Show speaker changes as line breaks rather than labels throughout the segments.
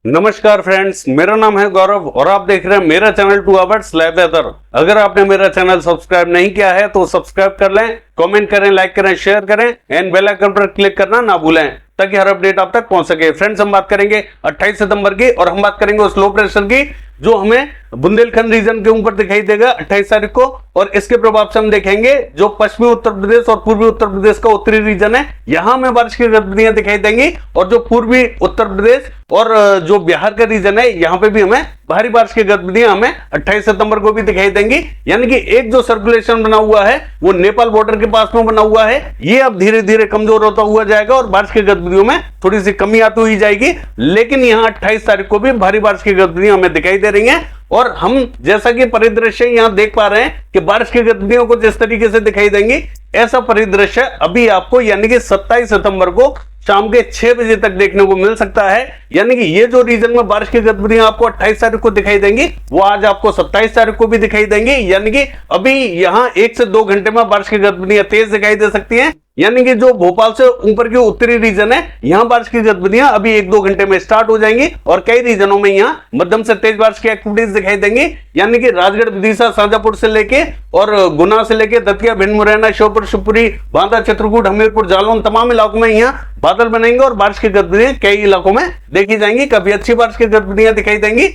नमस्कार फ्रेंड्स, मेरा नाम है गौरव और आप देख रहे हैं मेरा चैनल 2 आवर्स लाइव वेदर। अगर आपने मेरा चैनल सब्सक्राइब नहीं किया है तो सब्सक्राइब कर लें, कमेंट करें, लाइक करें, शेयर करें एंड बेल आइकन पर क्लिक करना ना भूलें ताकि हर अपडेट आप तक पहुंच सके। फ्रेंड्स, हम बात करेंगे 28 सितंबर की और हम बात करेंगे उस लो प्रेशर की जो हमें बुंदेलखंड रीजन के ऊपर दिखाई देगा 28 तारीख को, और इसके प्रभाव से हम देखेंगे जो पश्चिमी उत्तर प्रदेश और पूर्वी उत्तर प्रदेश का उत्तरी रीजन है यहां हमें बारिश की गतिविधियां दिखाई देंगी, और जो पूर्वी उत्तर प्रदेश और जो बिहार का रीजन है यहां पे भी हमें भारी बारिश की गतिविधियां हमें 28 सितंबर को भी दिखाई देंगी। यानी कि एक जो सर्कुलेशन बना हुआ है वो नेपाल बॉर्डर के पास में बना हुआ है, ये अब धीरे धीरे कमजोर होता हुआ जाएगा और बारिश की गतिविधियों में थोड़ी सी कमी आती हुई जाएगी। लेकिन यहाँ 28 तारीख को भी भारी बारिश की गतिविधियां हमें दिखाई दे रही हैं, और हम जैसा कि परिदृश्य यहां देख पा रहे हैं कि बारिश की गतिविधियों को जिस तरीके से दिखाई देंगी ऐसा परिदृश्य अभी आपको यानी कि 27 सितंबर को शाम के 6 बजे तक देखने को मिल सकता है। यानी कि ये जो रीजन में बारिश की गतिविधियां आपको 28 तारीख को दिखाई देंगी वो आज आपको 27 तारीख को भी दिखाई देंगी। यानी कि अभी यहाँ 1 से 2 घंटे में बारिश की गतिविधियां तेज दिखाई दे सकती हैं। यानी कि जो भोपाल से ऊपर की उत्तरी रीजन है यहाँ बारिश की गतिविधियां अभी 1-2 घंटे में स्टार्ट हो जाएंगी, और कई रीजनों में यहाँ मध्यम से तेज बारिश की एक्टिविटीज दिखाई देंगी। यानी कि राजगढ़, विदिशा, शाजापुर से लेके और गुना से लेके दतिया, भिंड, मुरैना, श्योपुर, शिवपुरी, बांदा, चित्रकूट, हमीरपुर, जालौन तमाम इलाकों में यहाँ बादल बनेंगे और बारिश की गतिविधियां कई इलाकों में देखी जाएंगी। कभी अच्छी बारिश की गतिविधियां दिखाई देंगी।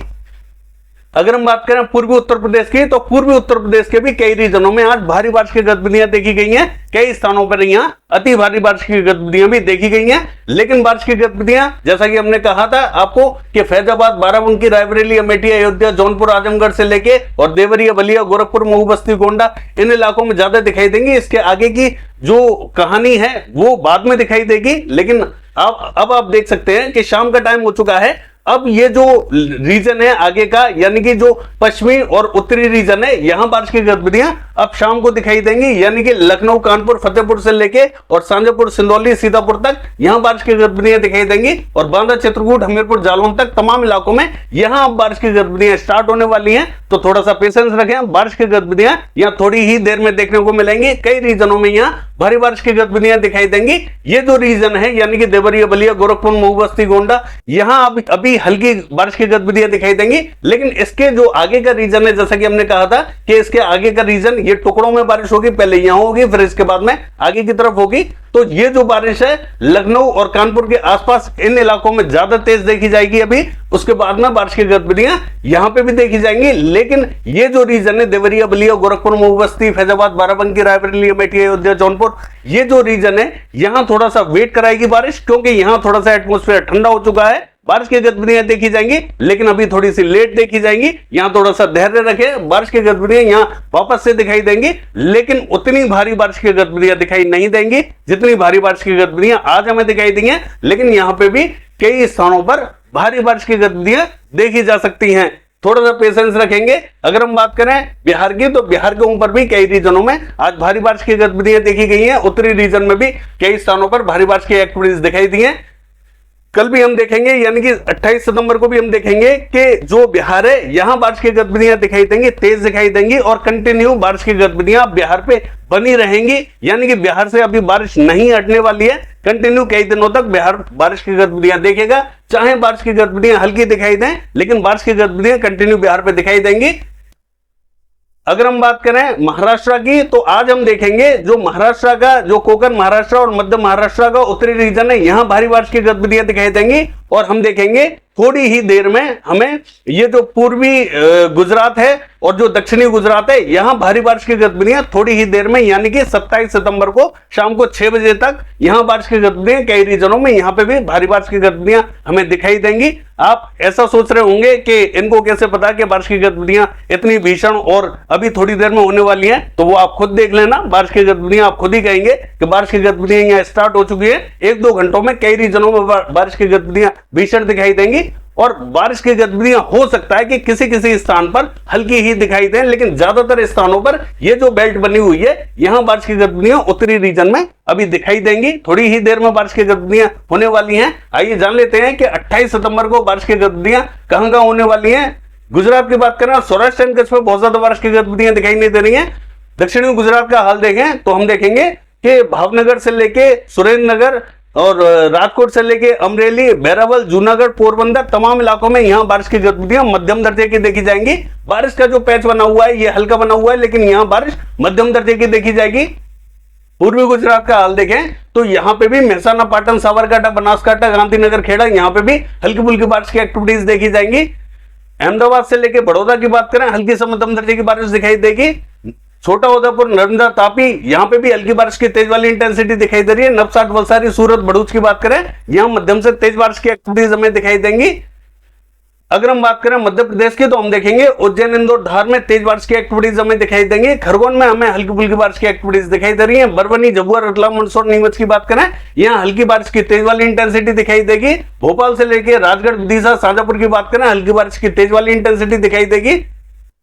अगर हम बात करें पूर्वी उत्तर प्रदेश की तो पूर्वी उत्तर प्रदेश के भी कई रीजनों में आज भारी बारिश की गतिविधियां देखी गई हैं। कई स्थानों पर यहाँ अति भारी बारिश की गतिविधियां भी देखी गई हैं। लेकिन बारिश की गतिविधियां जैसा कि हमने कहा था आपको कि फैजाबाद, बाराबंकी, रायबरेली, अमेठी, अयोध्या, जौनपुर, आजमगढ़ से लेके और देवरिया, बलिया, गोरखपुर, मऊ, बस्ती, गोंडा इन इलाकों में ज्यादा दिखाई देंगी। इसके आगे की जो कहानी है वो बाद में दिखाई देगी। लेकिन अब आप देख सकते हैं कि शाम का टाइम हो चुका है। अब ये जो रीजन है आगे का यानी कि जो पश्चिमी और उत्तरी रीजन है यहां बारिश की गतिविधियां अब शाम को दिखाई देंगी। यानी कि लखनऊ, कानपुर, फतेहपुर से लेके और शाजापुर, सिंदौली, सीतापुर तक यहां बारिश की गतिविधियां दिखाई देंगी, और बांदा, चित्रकूट, हमीरपुर, जालौन तक तमाम इलाकों में यहां अब बारिश की गतिविधियां स्टार्ट होने वाली हैं। तो थोड़ा सा पेशेंस रखें, बारिश की गतिविधियां यहां थोड़ी ही देर में देखने को मिलेंगी। कई रीजनों में यहां भारी बारिश की गतिविधियां दिखाई देंगी। ये जो रीजन है यानी कि देवरिया, बलिया, गोरखपुर, मऊ, बस्ती, गोंडा यहां अभी हल्की बारिश की गतिविधियां दिखाई देंगी। लेकिन इसके जो आगे का रीजन है जैसा कि हमने कहा था कि इसके आगे का रीजन ये टुकड़ों में बारिश होगी, पहले यहां होगी फिर इसके बाद में आगे की तरफ होगी। तो ये जो बारिश है लखनऊ और कानपुर के आसपास इन इलाकों में ज्यादा तेज देखी जाएगी अभी, उसके बाद में बारिश की गतिविधियां यहां पे भी देखी जाएंगी। लेकिन ये जो रीजन है देवरिया, बलिया, गोरखपुर, मऊ, बस्ती, फैजाबाद, बाराबंकी, रायबरेली, अमेठी, अयोध्या, जौनपुर, ये जो रीजन है यहां थोड़ा सा वेट कराएगी बारिश, क्योंकि यहां थोड़ा सा एटमॉस्फेयर ठंडा हो चुका है। बारिश की गतिविधियां देखी जाएंगी लेकिन अभी थोड़ी सी लेट देखी जाएंगी। यहां थोड़ा सा धैर्य रखें, बारिश की गतिविधियां यहां वापस से दिखाई देंगी, लेकिन उतनी भारी बारिश की गतिविधियां दिखाई नहीं देंगी जितनी भारी बारिश की गतिविधियां आज हमें दिखाई दी हैं। लेकिन यहां पे भी कई स्थानों पर भारी बारिश की गतिविधियां देखी जा सकती हैं। थोड़ा सा पेशेंस रखेंगे। अगर हम बात करें बिहार की तो बिहार के ऊपर भी कई रीजनों में आज भारी बारिश की गतिविधियां देखी गई हैं। उत्तरी रीजन में भी कई स्थानों पर भारी बारिश की एक्टिविटीज दिखाई दी हैं। कल भी हम देखेंगे यानी कि 28 सितंबर को भी हम देखेंगे कि जो बिहार है यहां बारिश की गतिविधियां दिखाई देंगी, तेज दिखाई देंगी, और कंटिन्यू बारिश की गतिविधियां बिहार पे बनी रहेंगी। यानी कि बिहार से अभी बारिश नहीं हटने वाली है, कंटिन्यू कई दिनों तक बिहार बारिश की गतिविधियां देखेगा। चाहे बारिश की गतिविधियां हल्की दिखाई दें लेकिन बारिश की गतिविधियां कंटिन्यू बिहार पे दिखाई देंगी। अगर हम बात करें महाराष्ट्र की तो आज हम देखेंगे जो महाराष्ट्र का जो कोकण महाराष्ट्र और मध्य महाराष्ट्र का उत्तरी रीजन है यहां भारी बारिश की गतिविधियां दिखाई देंगी, और हम देखेंगे थोड़ी ही देर में हमें ये जो पूर्वी गुजरात है और जो दक्षिणी गुजरात है यहां भारी बारिश की गतिविधियां थोड़ी ही देर में यानी कि 27 सितंबर को शाम को 6 बजे तक यहां बारिश की गतिविधियां कई रीजनों में यहां पे भी भारी बारिश की गतिविधियां हमें दिखाई देंगी। आप ऐसा सोच रहे होंगे कि इनको कैसे पता कि बारिश की गतिविधियां इतनी भीषण और अभी थोड़ी देर में होने वाली हैं, तो वो आप खुद देख लेना। बारिश की गतिविधियां आप खुद ही कहेंगे कि बारिश की गतिविधियां यहाँ स्टार्ट हो चुकी है। 1-2 घंटों में कई रीजनों में बारिश की गतिविधियां भीषण दिखाई देंगी, और बारिश की गतिविधियां हो सकता है कि किसी किसी स्थान पर हल्की ही दिखाई दें, लेकिन ज्यादातर स्थानों पर ये जो बेल्ट बनी हुई है यहां बारिश की गतिविधियां उत्तरी रीजन में अभी दिखाई देंगी। थोड़ी ही देर में बारिश की गतिविधियां होने वाली हैं। आइए जान लेते हैं कि 28 सितंबर को बारिश की गतिविधियां कहां कहां होने वाली हैं। गुजरात की बात करें, सौराष्ट्र एंड कच्छ में बहुत ज्यादा बारिश की गतिविधियां दिखाई नहीं दे रही हैं। दक्षिणी गुजरात का हाल देखें तो हम देखेंगे कि भावनगर से लेके सुरेंद्रनगर, और राजकोट से लेके अमरेली, वेरावल, जूनागढ़, पोरबंदर तमाम इलाकों में यहाँ बारिश की गतिविधियां मध्यम दर्जे की देखी जाएंगी। बारिश का जो पैच बना हुआ है ये हल्का बना हुआ है, लेकिन यहाँ बारिश मध्यम दर्जे की देखी जाएगी। पूर्वी गुजरात का हाल देखें तो यहाँ पे भी मेहसाना, पाटन, साबरकांठा, बनासकांठा, गांधीनगर, खेड़ा यहाँ पे भी हल्की फुल्की बारिश की एक्टिविटीज देखी जाएंगी। अहमदाबाद से लेकर बड़ौदा की बात करें, हल्की से मध्यम दर्जे की बारिश दिखाई देगी। छोटा उदयपुर, नर्मदा, तापी यहाँ पे भी हल्की बारिश की तेज वाली इंटेंसिटी दिखाई दे रही है। नवसारी, वलसाड़ी, सूरत, भरूच की बात करें, यहाँ मध्यम से तेज बारिश की एक्टिविटीज हमें दिखाई देंगी। अगर हम बात करें मध्य प्रदेश की तो हम देखेंगे उज्जैन, इंदौर, धार में तेज बारिश की एक्टिविटीज हमें दिखाई देंगी। खरगोन में हमें हल्की फुल्की बारिश की एक्टिविटीज दिखाई दे रही है। बरवनी, झबुआ, रतलाम, मंदसौर, नीमच की बात करें, यहाँ हल्की बारिश की तेज वाली इंटेंसिटी दिखाई देगी। भोपाल से लेकर राजगढ़, विदिशा, शाजापुर की बात करें, हल्की बारिश की तेज वाली इंटेंसिटी दिखाई देगी।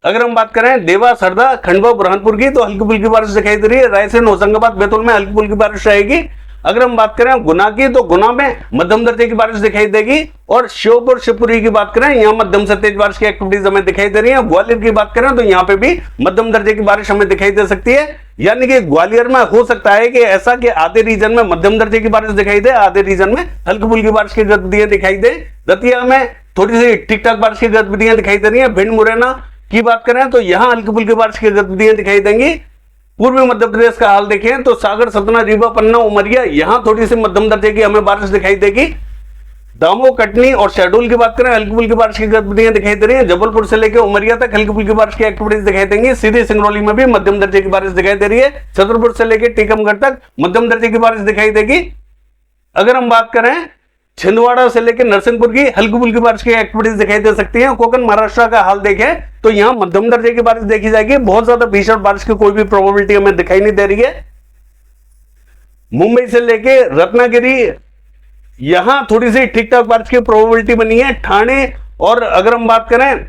अगर हम बात करें देवास, हरदा, खंडवा, बुरहानपुर की तो हल्की फुल्की बारिश दिखाई दे रही है। रायसेन, होशंगाबाद, बैतूल में हल्की फुल्की बारिश रहेगी। अगर हम बात करें गुना की तो गुना में मध्यम दर्जे की बारिश दिखाई देगी। और श्योपुर, शिवपुरी की बात करें, यहाँ मध्यम से तेज बारिश की एक्टिविटीज हमें दिखाई दे रही है। ग्वालियर की बात करें तो यहाँ पे भी मध्यम दर्जे की बारिश हमें दिखाई दे सकती है। यानी कि ग्वालियर में हो सकता है कि ऐसा कि आधे रीजन में मध्यम दर्जे की बारिश दिखाई दे, आधे रीजन में हल्की फुल्की बारिश की गतिविधियां दिखाई दे। दतिया में थोड़ी सी ठीक ठाक बारिश की गतिविधियां दिखाई दे रही है। भिंड, मुरैना की बात करें तो यहां हल्की फुल्की बारिश की गतिविधियां दिखाई देंगी। पूर्वी मध्य प्रदेश का हाल देखें तो सागर, सतना, रीवा, पन्ना, उमरिया यहां थोड़ी सी मध्यम दर्जे की हमें बारिश दिखाई देगी। दामोह, कटनी और शहडोल की बात करें, हल्की फुल्की बारिश की गतिविधियां दिखाई दे रही है। जबलपुर से लेकर उमरिया तक हल्की फुल्की बारिश की एक्टिविटीज दिखाई देंगी। सीधी, सिंगरौली में भी मध्यम दर्जे की बारिश दिखाई दे रही है। छतरपुर से लेकर टीकमगढ़ तक मध्यम दर्जे की बारिश दिखाई देगी। अगर हम बात करें छिंदवाड़ा से लेकर नरसिंहपुर की हल्की फुल्की बारिश की एक्टिविटीज दिखाई दे सकती है। कोकण, महाराष्ट्र का हाल देखें तो यहां मध्यम दर्जे की बारिश देखी जाएगी। बहुत ज्यादा भीषण बारिश की कोई भी प्रोबेबिलिटी हमें दिखाई नहीं दे रही है। मुंबई से लेकर रत्नागिरी यहां थोड़ी सी ठीक ठाक बारिश की प्रोबेबिलिटी बनी है। ठाणे और अगर हम बात करें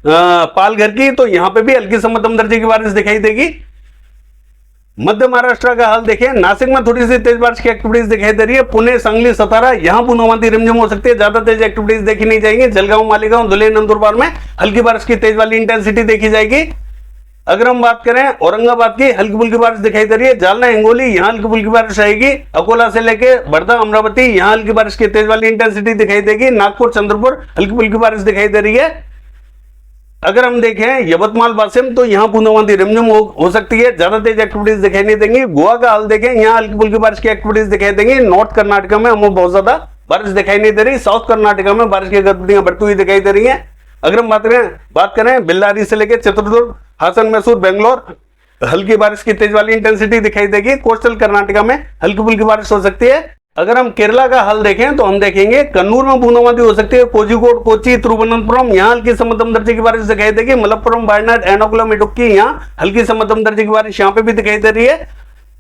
पालघर की तो यहां पे भी हल्की से मध्यम दर्जे की बारिश दिखाई देगी। मध्य महाराष्ट्र का हाल देखें, नासिक में थोड़ी सी तेज बारिश की एक्टिविटीज दिखाई दे रही है। पुणे, सांगली, सतारा यहां बूंदाबांदी रिमझिम हो सकती है, ज्यादा तेज एक्टिविटीज देखी नहीं जाएंगी। जलगांव, मालेगांव, धुले, नंदुरबार में हल्की बारिश की तेज वाली इंटेंसिटी देखी जाएगी। अगर हम बात करें औरंगाबाद की, हल्की फुल्की बारिश दिखाई दे रही है। जालना, हिंगोली यहां हल्की फुल्की बारिश रहेगी। अकोला से लेके वर्धा, अमरावती यहां हल्की बारिश की तेज वाली इंटेंसिटी दिखाई देगी। नागपुर, चंद्रपुर हल्की फुल्की बारिश दिखाई दे रही है। अगर हम देखें यवतमाल, वाशिम तो यहाँ बूंदाबांदी रिमझिम हो सकती है, ज्यादा तेज एक्टिविटीज दिखाई नहीं देंगी। गोवा का हाल देखें, यहाँ हल्की फुल्की बारिश की एक्टिविटीज दिखाई देंगी। नॉर्थ कर्नाटका में हमें बहुत ज्यादा बारिश दिखाई नहीं दे रही। साउथ कर्नाटका में बारिश की गतिविधियां बढ़ती हुई दिखाई दे रही है। अगर हम बात करें बेल्लारी से लेकर चित्रदुर्ग, हासन, मैसूर, बेंगलोर हल्की बारिश की तेज वाली इंटेंसिटी दिखाई देगी। कोस्टल कर्नाटका में हल्की फुल्की बारिश हो सकती है। अगर हम केरला का हाल देखें तो हम देखेंगे कन्नूर में बूंदाबांदी हो सकती है। कोझिकोड, कोची, तिरुवनंतपुरम यहाँ हल्की से मध्यम दर्जे की बारिश दिखाई देगी। मलप्पुरम, वायनाड, एर्नाकुलम, इडुक्की यहाँ हल्की से मध्यम दर्जे की बारिश यहाँ पे भी दिखाई दे रही है।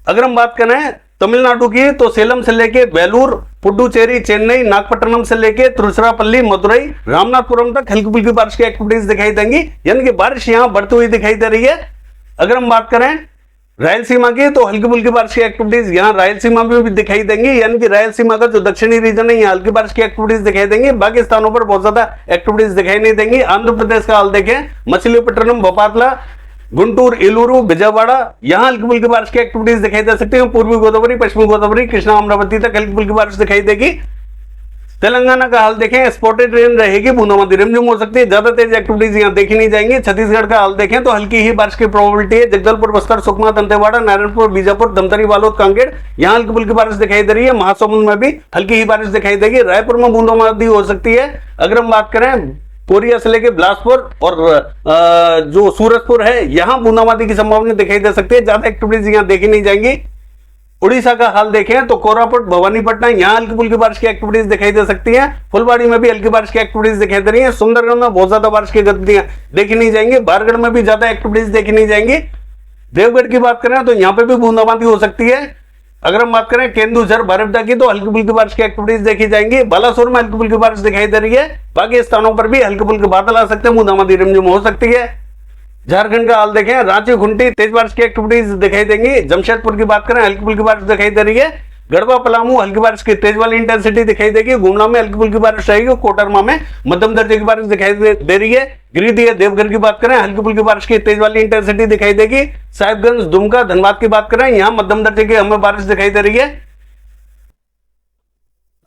अगर हम बात करें तमिलनाडु की तो सेलम से लेके वेलूर, पुडुचेरी, चेन्नई, नागपट्टनम से लेके तिरुचिरापल्ली, मदुरई, रामनाथपुरम तक हल्की फुल्की बारिश की एक्टिविटीज दिखाई देंगी, यानी कि बारिश यहाँ बढ़ती हुई दिखाई दे रही है। अगर हम बात करें रायलसीमा की तो हल्की फुल्की बारिश की एक्टिविटीज यहाँ रायलसीमा में भी दिखाई देंगी, यानी कि रायलसीमा का जो दक्षिणी रीजन है यहाँ हल्की बारिश की एक्टिविटीज दिखाई देंगी। बाकी स्थानों पर बहुत ज्यादा एक्टिविटीज दिखाई नहीं देंगी। आंध्र प्रदेश का हाल देखें, मछलीपट्टनम, बोपातला, गुंटूर, इलूरू, विजयवाड़ा यहाँ हल्की फुल्की बारिश की एक्टिविटीज दिखाई दे सकती है। पूर्वी गोदावरी, पश्चिमी गोदावरी, कृष्णा, अमरावती तक हल्की फुल्की बारिश दिखाई देगी। तेलंगाना का हाल देखें, स्पॉटेड रेन रहेगी, बूंदाबांदी रिमझिम हो सकती है, ज्यादा तेज एक्टिविटीज यहाँ देखी नहीं जाएंगी। छत्तीसगढ़ का हाल देखें तो हल्की ही बारिश की प्रोबेबिलिटी है। जगदलपुर, बस्तर, सुकमा, दंतेवाड़ा, नारायणपुर, बीजापुर, धमतरी, बालोद, कांकेर यहाँ हल्की फुल्की बारिश दिखाई दे रही है। महासमुंद में भी हल्की ही बारिश दिखाई देगी। रायपुर में बूंदाबांदी हो सकती है। अगर हम बात करें कोरिया से लेकर बिलासपुर और जो सूरजपुर है यहाँ बूंदाबांदी की संभावना दिखाई दे सकती है, ज्यादा एक्टिविटीज यहाँ देखी नहीं जाएंगी। उड़ीसा का हाल देखें तो कोरापुट, भवानीपटना यहाँ हल्की फुल्की बारिश की एक्टिविटीज दिखाई दे सकती हैं। फुलबाड़ी में भी हल्की बारिश की एक्टिविटीज दिखाई दे रही है। सुंदरगढ़ में बहुत ज्यादा बारिश की गतिविधियां देखी नहीं जाएंगी। बारगढ़ में भी ज्यादा एक्टिविटीज देखी नहीं जाएंगी। देवगढ़ की बात करें तो यहाँ पे भी बूंदाबांदी हो सकती है। अगर हम बात करें केंदुझर, बारिपदा की तो हल्की फुल्की बारिश की एक्टिविटीज देखी जाएंगी। बालासोर में हल्की फुल्की बारिश दिखाई दे रही है। बाकी स्थानों पर भी हल्के फुल्के बादल आ सकते हैं, बूंदाबांदी रिमझिम हो सकती है। झारखंड का हाल देखें, रांची, खुंटी तेज बारिश की एक्टिविटीज दिखाई देंगी। जमशेदपुर की बात करें हल्की फुल्की बारिश दिखाई दे रही है। गढ़वा, पलामू हल्की बारिश की तेज वाली इंटेंसिटी दिखाई देगी। गुमला में हल्की फुल्की बारिश रहेगी। कोटरमा में मध्यम दर्जे की बारिश दिखाई दे रही है। गिरिडीह, देवघर की बात करें हल्की फुल्की बारिश की तेज वाली इंटेंसिटी दिखाई देगी। साहिबगंज, दुमका, धनबाद की बात करें यहाँ मध्यम दर्जे की हमें बारिश दिखाई दे रही है।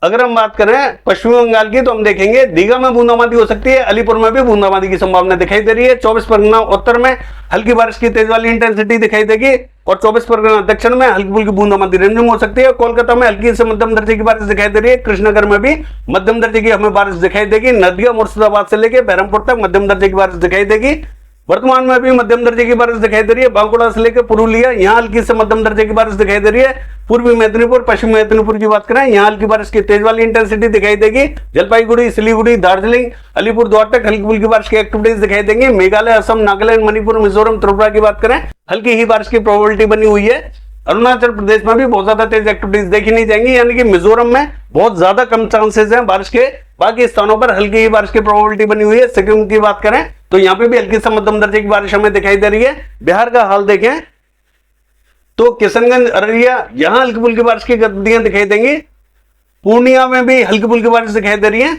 अगर हम बात करें पश्चिमी बंगाल की तो हम देखेंगे दीघा में बूंदाबांदी हो सकती है, अलीपुर में भी बूंदाबांदी की संभावना दिखाई दे रही है। 24 परगना उत्तर में हल्की बारिश की तेज वाली इंटेंसिटी दिखाई देगी और 24 परगना दक्षिण में हल्की फुल्की बूंदाबांदी रिमझिम हो सकती है। कोलकाता में हल्की से मध्यम दर्जे की बारिश दिखाई दे रही है। कृष्णनगर में भी मध्यम दर्जे की हमें बारिश दिखाई देगी। नदिया मुर्शिदाबाद से लेकर बहरमपुर तक मध्यम दर्जे की बारिश दिखाई देगी। वर्तमान में भी मध्यम दर्जे की बारिश दिखाई दे रही है। बांकुड़ा से लेकर पुरुलिया यहाँ हल्की से मध्यम दर्जे की बारिश दिखाई दे रही है। पूर्वी मेदिनीपुर, पश्चिमी मेदिनीपुर की बात करें, यहाँ हल्की बारिश की तेज वाली इंटेंसिटी दिखाई देगी। जलपाईगुड़ी, सिलीगुड़ी, दार्जिलिंग, अलीपुरद्वार तक हल्की फुल्की बारिश की एक्टिविटीज दिखाई देंगी। मेघालय, असम, नागालैंड, मणिपुर, मिजोरम, त्रिपुरा की बात करें, हल्की ही बारिश की प्रोबेबिलिटी बनी हुई है। अरुणाचल प्रदेश में भी बहुत ज्यादा तेज एक्टिविटीज देखी नहीं जाएंगी, यानी कि मिजोरम में बहुत ज्यादा कम चांसेस हैं बारिश के। बाकी स्थानों पर हल्की ही बारिश की प्रोबेबिलिटी बनी हुई है। सिक्किम की बात करें तो यहाँ पे भी हल्की से मध्यम दर्जे की बारिश हमें दिखाई दे रही है। बिहार का हाल देखें तो किशनगंज, अररिया यहां हल्की फुल्की बारिश की गतिविधियां दिखाई देंगी। पूर्णिया में भी हल्की फुल्की बारिश दिखाई दे रही है।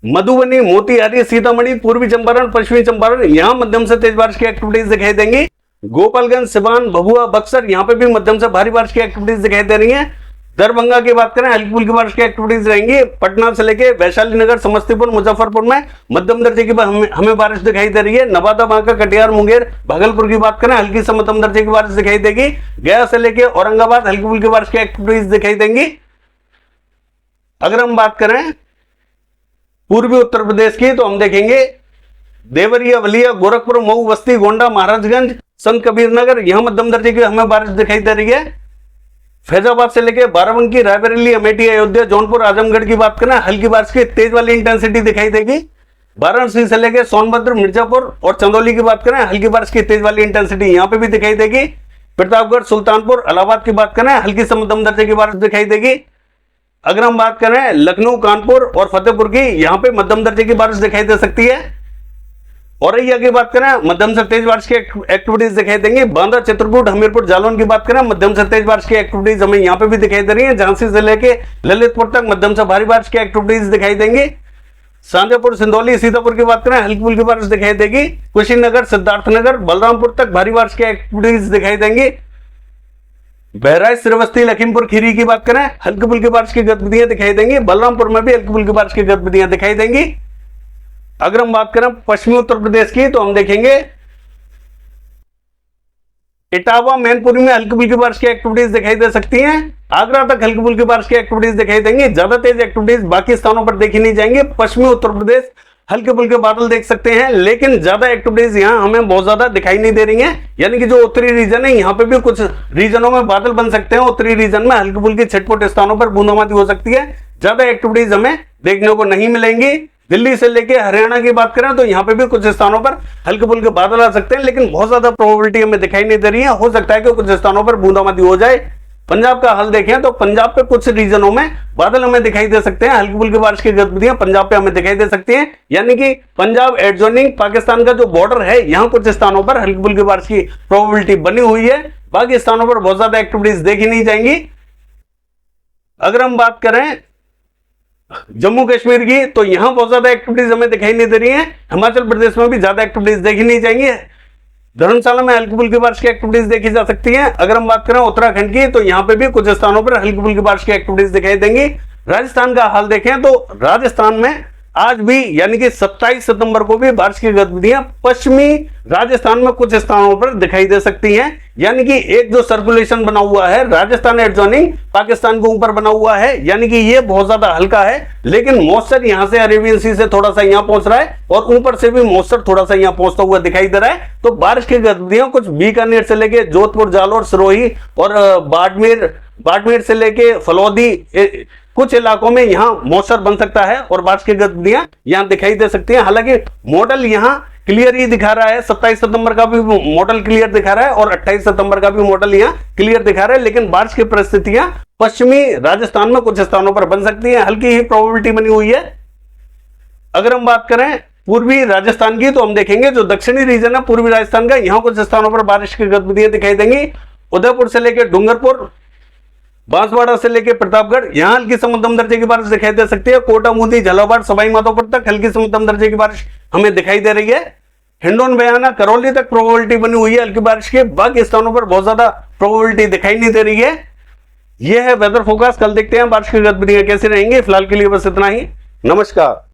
मधुबनी, मोतिहारी, सीतामढ़ी, पूर्वी चंपारण, पश्चिमी चंपारण यहां मध्यम से तेज बारिश की एक्टिविटीज दिखाई देंगी। गोपालगंज, सिवान, भभुआ, बक्सर यहां पे भी मध्यम से भारी बारिश की एक्टिविटीज दिखाई दे रही है। दरभंगा की बात करें हल्की फुल्की बारिश की एक्टिविटीज रहेंगी। पटना से लेके वैशाली नगर, समस्तीपुर, मुजफ्फरपुर में मध्यम दर्जे की हमें बारिश दिखाई दे रही है। नवादा, बांका, कटिहार, मुंगेर, भागलपुर की बात करें हल्की से मध्यम दर्जे की बारिश दिखाई देगी। गया से लेके औरंगाबाद हल्की फुल्की बारिश की एक्टिविटीज दिखाई देंगी। अगर हम बात करें पूर्वी उत्तर प्रदेश की तो हम देखेंगे देवरिया, बलिया, गोरखपुर, मऊ, बस्ती, गोंडा, महाराजगंज, संत कबीर नगर यहां मध्यम दर्जे की हमें बारिश दिखाई दे रही है। फैजाबाद से लेकर बाराबंकी, रायबरेली, अमेठी, अयोध्या, जौनपुर, आजमगढ़ की बात करें हल्की बारिश की तेज वाली इंटेंसिटी दिखाई देगी। वाराणसी से लेकर सोनभद्र, मिर्जापुर और चंदौली की बात करें हल्की बारिश की तेज वाली इंटेंसिटी यहां पे भी दिखाई देगी। प्रतापगढ़, सुल्तानपुर, इलाहाबाद की बात करें हल्की से मध्यम दर्जे की बारिश दिखाई देगी। अगर हम बात करें लखनऊ, कानपुर और फतेहपुर की, यहां पे मध्यम दर्जे की बारिश दिखाई दे सकती है। औरैया की बात करें मध्यम से तेज बारिश की एक्टिविटीज दिखाई देंगी। बांदा, चित्रकूट, हमीरपुर, जालौन की बात करें मध्यम से तेज बारिश की एक्टिविटीज हमें यहां पे भी दिखाई दे रही है। झांसी से लेके ललितपुर तक मध्यम से भारी बारिश की एक्टिविटीज दिखाई देंगी। शांजापुर, सिंदौली, सीतापुर की बात करें हल्की फुल्की बारिश दिखाई देगी। कुशीनगर, सिद्धार्थनगर, बलरामपुर तक भारी बारिश की एक्टिविटीज दिखाई देंगी। बहराइच, श्रीवस्ती, लखीमपुर खीरी की बात करें हल्की फुल्की बारिश की गतिविधियां दिखाई देंगी। बलरामपुर में भी हल्की फुल्की बारिश की गतिविधियां दिखाई देंगी। अगर हम बात करें पश्चिमी उत्तर प्रदेश की तो हम देखेंगे इटावा, मैनपुरी में हल्की फुल्की बारिश की एक्टिविटीज दिखाई दे सकती हैं। आगरा तक हल्की फुल्की बारिश की एक्टिविटीज दिखाई देंगी। ज्यादा तेज एक्टिविटीज बाकी स्थानों पर देखी नहीं जाएंगी। पश्चिमी उत्तर प्रदेश हल्के फुल्के बादल देख सकते हैं, लेकिन ज्यादा एक्टिविटीज यहाँ हमें बहुत ज्यादा दिखाई नहीं दे रही हैं। यानी कि जो उत्तरी रीजन है यहाँ पे भी कुछ रीजनों में बादल बन सकते हैं। उत्तरी रीजन में हल्की फुल्की छिटपुट स्थानों पर बूंदाबांदी हो सकती है। ज्यादा एक्टिविटीज हमें देखने को नहीं मिलेंगी। दिल्ली से लेके हरियाणा की बात करें तो यहाँ पे भी कुछ स्थानों पर हल्के फुल्के बादल आ सकते हैं, लेकिन बहुत ज्यादा प्रोबेबिलिटी हमें दिखाई नहीं दे रही है। हो सकता है कि कुछ स्थानों पर बूंदाबांदी हो जाए। पंजाब का हाल देखें तो पंजाब पे कुछ रीजनों में बादल हमें दिखाई दे सकते हैं। हल्की फुल्की बारिश की गतिविधियां पंजाब पे हमें दिखाई दे सकती हैं। यानी कि पंजाब एडजॉइनिंग पाकिस्तान का जो बॉर्डर है, यहाँ कुछ स्थानों पर हल्की फुल्की बारिश की प्रोबेबिलिटी बनी हुई है। बाकी स्थानों पर बहुत ज्यादा एक्टिविटीज देखी नहीं जाएंगी। अगर हम बात करें जम्मू कश्मीर की तो यहां बहुत ज्यादा एक्टिविटीज हमें दिखाई नहीं दे रही है। हिमाचल प्रदेश में भी ज्यादा एक्टिविटीज देखी नहीं जाएंगी। धर्मशाला में हल्की फुल्की बारिश की एक्टिविटीज देखी जा सकती हैं। अगर हम बात करें उत्तराखंड की तो यहाँ पे भी कुछ स्थानों पर हल्की फुल्की बारिश की एक्टिविटीज दिखाई देंगी। राजस्थान का हाल देखें तो राजस्थान में आज भी यानी कि 27 सितंबर को भी बारिश की गतिविधियां पश्चिमी राजस्थान में कुछ स्थानों पर दिखाई दे सकती हैं। यानी कि एक जो सर्कुलेशन बना हुआ है राजस्थान एडजॉइनिंग पाकिस्तान के ऊपर बना हुआ है, यानी कि ये बहुत ज्यादा हल्का है, लेकिन मॉइस्चर यहां से अरेबियन सी से थोड़ा सा यहां पहुंच रहा है और ऊपर से भी मॉइस्चर थोड़ा सा यहां पहुंचता हुआ दिखाई दे रहा है। तो बारिश की गतिविधियां कुछ बीकानेर से लेके जोधपुर, जालोर, सिरोही और बाड़मेर से लेके फलौदी कुछ इलाकों में यहां मॉइस्चर बन सकता है और बारिश की गतिविधियां यहां दिखाई दे सकती हैं। हालांकि मॉडल यहां क्लियर ही दिखा रहा है। 27 सितंबर का भी मॉडल क्लियर दिखा रहा है और 28 सितंबर का भी मॉडल यहां क्लियर दिखा रहा है, लेकिन बारिश की परिस्थितियां पश्चिमी राजस्थान में कुछ स्थानों पर बन सकती है। हल्की ही प्रोबेबिलिटी बनी हुई है। अगर हम बात करें पूर्वी राजस्थान की तो हम देखेंगे जो दक्षिणी रीजन है पूर्वी राजस्थान का, यहां कुछ स्थानों पर बारिश की गतिविधियां दिखाई देंगी। उदयपुर से लेकर डूंगरपुर, बांसवाड़ा से लेकर प्रतापगढ़ यहां हल्की से मध्यम दर्जे की बारिश दिखाई दे सकती है। कोटा, बूंदी, झालावाड़, सवाई माधोपुर तक हल्की से मध्यम दर्जे की बारिश हमें दिखाई दे रही है। हिंडौन, बयाना, करौली तक प्रोबेबिलिटी बनी हुई है हल्की बारिश के। बाकी स्थानों पर बहुत ज्यादा प्रोबेबिलिटी दिखाई नहीं दे रही है। यह है वेदर फोरकास्ट। कल देखते हैं बारिश की गतिविधियां कैसी रहेंगी। फिलहाल के लिए बस इतना ही। नमस्कार।